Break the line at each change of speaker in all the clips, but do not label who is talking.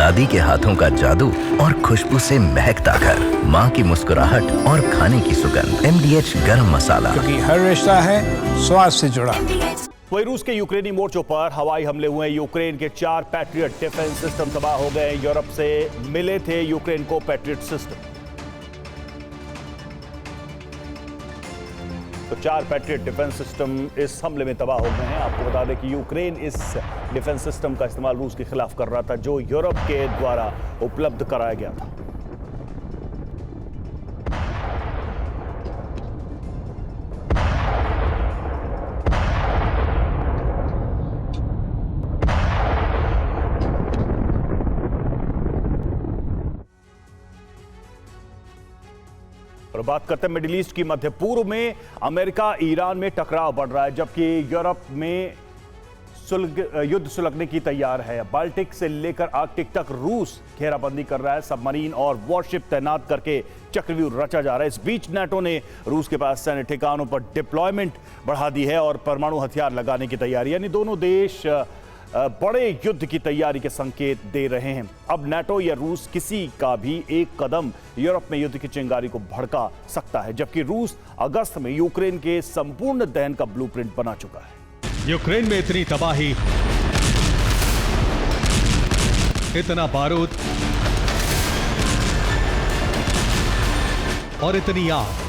दादी के हाथों का जादू और खुशबू से महकता घर, माँ की मुस्कुराहट और खाने की सुगंध। MDH गरम मसाला,
क्योंकि हर रिश्ता है स्वाद से जुड़ा।
वही रूस के यूक्रेनी मोर्चों पर हवाई हमले हुए। यूक्रेन के 4 पैट्रियट डिफेंस सिस्टम तबाह हो गए। यूरोप से मिले थे यूक्रेन को पैट्रियट सिस्टम। तो 4 पैट्रियट डिफेंस सिस्टम इस हमले में तबाह हो गए हैं। आपको बता दें कि यूक्रेन इस डिफेंस सिस्टम का इस्तेमाल रूस के खिलाफ कर रहा था, जो यूरोप के द्वारा उपलब्ध कराया गया था। और बात करते हैं मिडिल ईस्ट की। मध्य पूर्व में अमेरिका ईरान में टकराव बढ़ रहा है, जबकि यूरोप में युद्ध सुलगने की तैयार है। बाल्टिक से लेकर आर्कटिक तक रूस घेराबंदी कर रहा है। सबमरीन और वॉरशिप तैनात करके चक्रव्यूह रचा जा रहा है। इस बीच नाटो ने रूस के पास सैन्य ठिकानों पर डिप्लॉयमेंट बढ़ा दी है और परमाणु हथियार लगाने की तैयारी, यानी दोनों देश बड़े युद्ध की तैयारी के संकेत दे रहे हैं। अब नाटो या रूस किसी का भी एक कदम यूरोप में युद्ध की चिंगारी को भड़का सकता है, जबकि रूस अगस्त में यूक्रेन के संपूर्ण दहन का ब्लूप्रिंट बना चुका है।
यूक्रेन में इतनी तबाही, इतना बारूद और इतनी आग,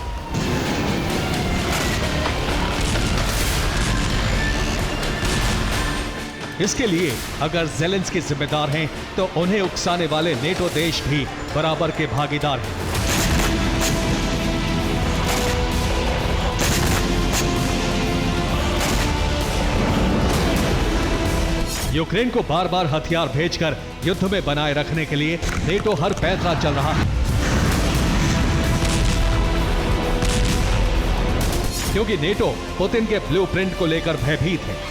इसके लिए अगर ज़ेलेंस्की जिम्मेदार हैं तो उन्हें उकसाने वाले नेटो देश भी बराबर के भागीदार हैं। यूक्रेन को बार बार हथियार भेजकर युद्ध में बनाए रखने के लिए नेटो हर पैंतरा चल रहा है, क्योंकि नेटो पुतिन के ब्लूप्रिंट को लेकर भयभीत है।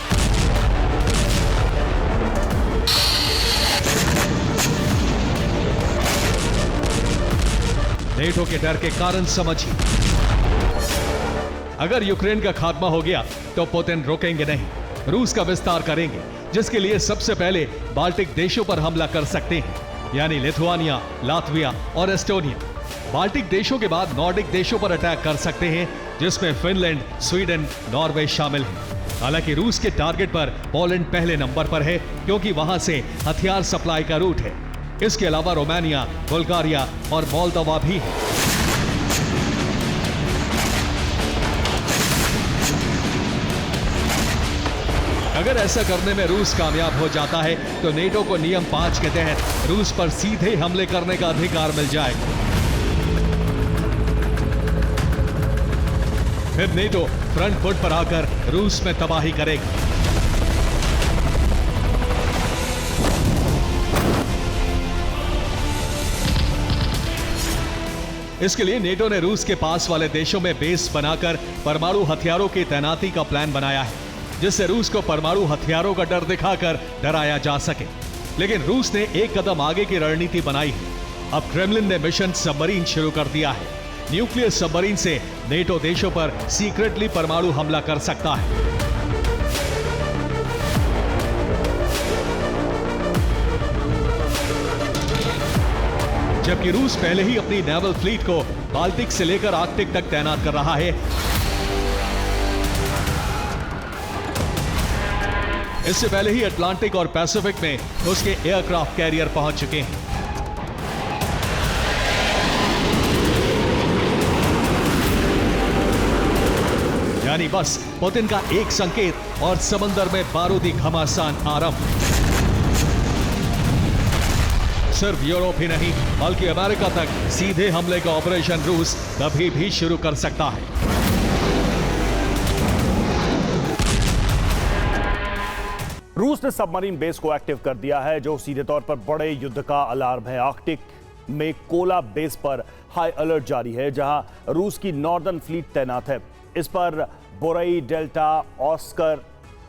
नेटो के डर के कारण समझिए, अगर यूक्रेन का खात्मा हो गया तो पुतिन रुकेंगे नहीं, रूस का विस्तार करेंगे, जिसके लिए सबसे पहले बाल्टिक देशों पर हमला कर सकते हैं, यानी लिथुआनिया, लातविया और एस्टोनिया। बाल्टिक देशों के बाद नॉर्डिक देशों पर अटैक कर सकते हैं, जिसमें फिनलैंड, स्वीडन, नॉर्वे शामिल हैं। हालांकि रूस के टारगेट पर पोलैंड पहले नंबर पर है, क्योंकि वहां से हथियार सप्लाई का रूट है। इसके अलावा रोमानिया, बुल्गारिया और मोल्दोवा भी है। अगर ऐसा करने में रूस कामयाब हो जाता है तो नेटो को नियम 5 के तहत रूस पर सीधे हमले करने का अधिकार मिल जाएगा। फिर नेटो फ्रंट फुट पर आकर रूस में तबाही करेगा। इसके लिए नेटो ने रूस के पास वाले देशों में बेस बनाकर परमाणु हथियारों की तैनाती का प्लान बनाया है, जिससे रूस को परमाणु हथियारों का डर दिखाकर डराया जा सके। लेकिन रूस ने एक कदम आगे की रणनीति बनाई है। अब क्रेमलिन ने मिशन सबमरीन शुरू कर दिया है। न्यूक्लियर सबमरीन से नेटो देशों पर सीक्रेटली परमाणु हमला कर सकता है। जबकि रूस पहले ही अपनी नेवल फ्लीट को बाल्टिक से लेकर आर्कटिक तक तैनात कर रहा है। इससे पहले ही अटलांटिक और पैसिफिक में उसके एयरक्राफ्ट कैरियर पहुंच चुके हैं। यानी बस पुतिन का एक संकेत और समंदर में बारूदी घमासान आरंभ। सिर्फ यूरोप ही नहीं बल्कि अमेरिका तक सीधे हमले का ऑपरेशन रूस कभी भी शुरू कर सकता है।
रूस ने सबमरीन बेस को एक्टिव कर दिया है, जो सीधे तौर पर बड़े युद्ध का अलार्म है। आर्कटिक में कोला बेस पर हाई अलर्ट जारी है, जहां रूस की नॉर्दर्न फ्लीट तैनात है। इस पर Borei, Delta, Oscar,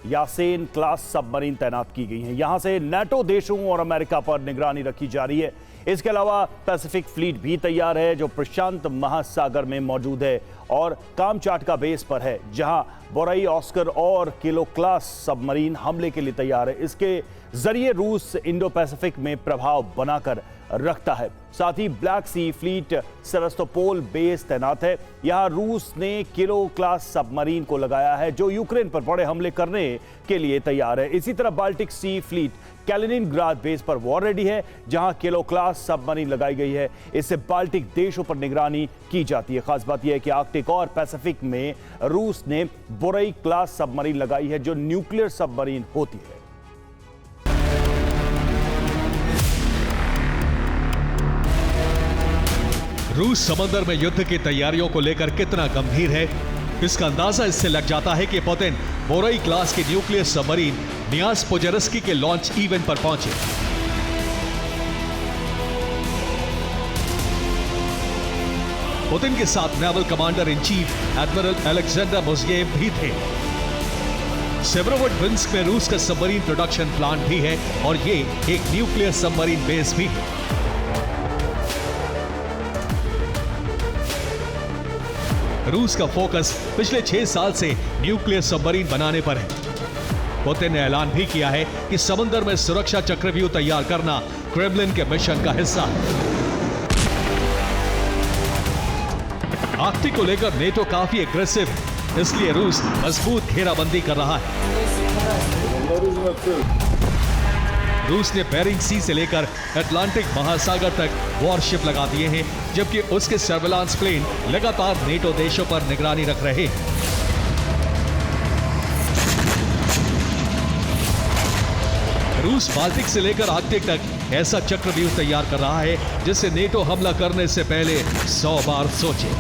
Yasen class submarine तैनात की गई हैं। यहां से नाटो देशों और अमेरिका पर निगरानी रखी जा रही है। इसके अलावा पैसिफिक फ्लीट भी तैयार है, जो प्रशांत महासागर में मौजूद है और कामचाटका बेस पर है, जहां बोरई, ऑस्कर और किलो क्लास सबमरीन हमले के लिए तैयार है। इसके जरिए रूस इंडो पैसिफिक में प्रभाव बनाकर रखता है। साथ ही black Sea fleet Sevastopol base तैनात है। यहां रूस ने किलो क्लास सबमरीन को लगाया है जो यूक्रेन पर बड़े हमले करने के लिए तैयार है। इसी तरह Baltic Sea fleet Kaliningrad base पर वॉर रेडी है जहां किलो क्लास सबमरीन लगाई गई है। इससे बाल्टिक देशों पर निगरानी की जाती है। खास बात यह है कि आर्कटिक और पैसिफिक में रूस ने बोरई क्लास सबमरीन लगाई है जो न्यूक्लियर सबमरीन होती है।
रूस समंदर में युद्ध की तैयारियों को लेकर कितना गंभीर है, इसका अंदाजा इससे लग जाता है कि पुतिन बोरई क्लास की न्यूक्लियर सबमरीन नियास पोजेरस्की के लॉन्च इवेंट पर पहुंचे। पुतिन के साथ naval commander in chief admiral Alexander Moiseyev भी थे। सेवरोवोड-विन्स्क में रूस का सबमरीन प्रोडक्शन प्लांट भी है और ये एक न्यूक्लियर सबमरीन बेस भी है। रूस का फोकस पिछले 6 साल से न्यूक्लियर सबमरीन बनाने पर है। पुतिन ने ऐलान भी किया है कि समुद्र में सुरक्षा चक्रव्यूह तैयार करना क्रेमलिन के मिशन का हिस्सा है। आर्कटिक को लेकर नेटो काफी एग्रेसिव है, इसलिए रूस मजबूत घेराबंदी कर रहा है। रूस ने बेरिंग सी से लेकर अटलांटिक महासागर तक वॉरशिप लगा दिए हैं, जबकि उसके सर्विलांस प्लेन लगातार नेटो देशों पर निगरानी रख रहे हैं। रूस बाल्टिक से लेकर आर्कटिक तक ऐसा चक्रव्यूह तैयार कर रहा है जिससे नेटो हमला करने से पहले 100 बार सोचे।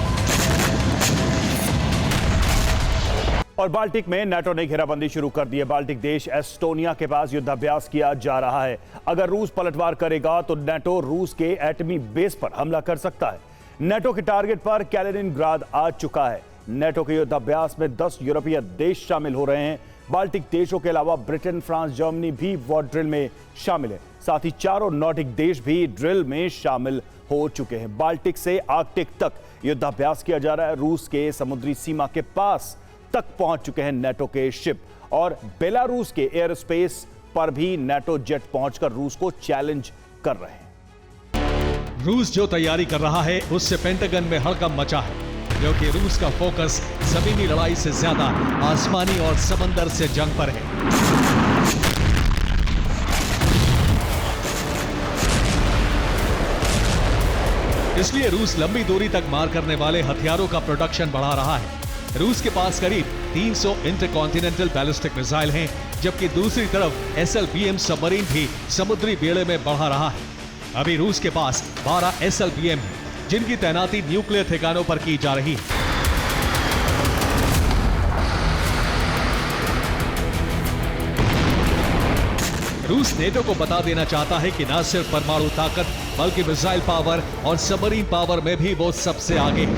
और बाल्टिक में नाटो ने घेराबंदी शुरू कर दी है। बाल्टिक देश एस्टोनिया के पास युद्धाभ्यास किया जा रहा है। अगर रूस पलटवार करेगा तो नाटो रूस के एटमी बेस पर हमला कर सकता है। नाटो के टारगेट पर कैलिनिनग्राद आ चुका है। नाटो के युद्धाभ्यास में 10 यूरोपीय देश शामिल हो रहे हैं। बाल्टिक देशों के अलावा ब्रिटेन, फ्रांस, जर्मनी भी वॉर ड्रिल में शामिल है। साथ ही चारों नॉर्डिक देश भी ड्रिल में शामिल हो चुके हैं। बाल्टिक से आर्कटिक तक युद्धाभ्यास किया जा रहा है। रूस के समुद्री सीमा के पास तक पहुंच चुके हैं नाटो के शिप और बेलारूस के एयर स्पेस पर भी नाटो जेट पहुंचकर रूस को चैलेंज कर रहे हैं।
रूस जो तैयारी कर रहा है उससे पेंटागन में हड़कंप मचा है, क्योंकि रूस का फोकस जमीनी लड़ाई से ज्यादा आसमानी और समंदर से जंग पर है। इसलिए रूस लंबी दूरी तक मार करने वाले हथियारों का प्रोडक्शन बढ़ा रहा है। रूस के पास करीब 300 इंटरकॉन्टिनेंटल बैलिस्टिक मिसाइल हैं, जबकि दूसरी तरफ SLBM सबमरीन भी समुद्री बेड़े में बढ़ा रहा है। अभी रूस के पास 12 SLBM हैं, जिनकी तैनाती न्यूक्लियर ठिकानों पर की जा रही है। रूस नेटो को बता देना चाहता है कि न सिर्फ परमाणु ताकत बल्कि मिसाइल पावर और सबमरीन पावर में भी वो सबसे आगे है।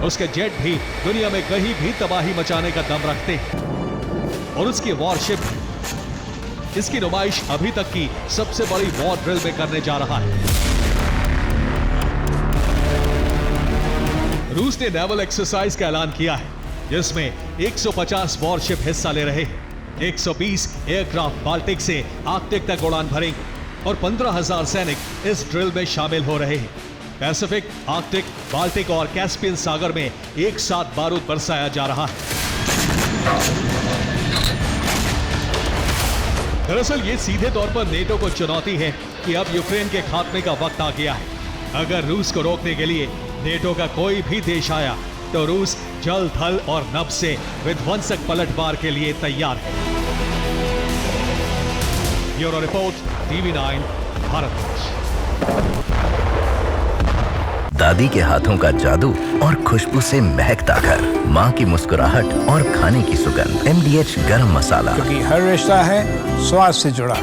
उसके जेट भी दुनिया में कहीं भी तबाही मचाने का दम रखते हैं और उसकी वॉरशिप इसकी नुमाइश अभी तक की सबसे बड़ी वॉर ड्रिल में करने जा रहा है। रूस ने नेवल एक्सरसाइज का ऐलान किया है, जिसमें 150 वॉरशिप हिस्सा ले रहे हैं। 120 एयरक्राफ्ट बाल्टिक से आर्कटिक तक उड़ान भरेंगे और 15,000 सैनिक इस ड्रिल में शामिल हो रहे हैं। पैसिफिक, आर्कटिक, बाल्टिक और कैस्पियन सागर में एक साथ बारूद बरसाया जा रहा है। दरअसल ये सीधे तौर पर नेटो को चुनौती है कि अब यूक्रेन के खात्मे का वक्त आ गया है। अगर रूस को रोकने के लिए नेटो का कोई भी देश आया तो रूस जल, थल और नभ से विध्वंसक पलटवार के लिए तैयार है। Bureau report, TV9 Bharat.
दादी के हाथों का जादू और खुशबू से महकता घर, माँ की मुस्कुराहट और खाने की सुगंध। MDH गरम मसाला,
क्योंकि हर रिश्ता है स्वाद से जुड़ा।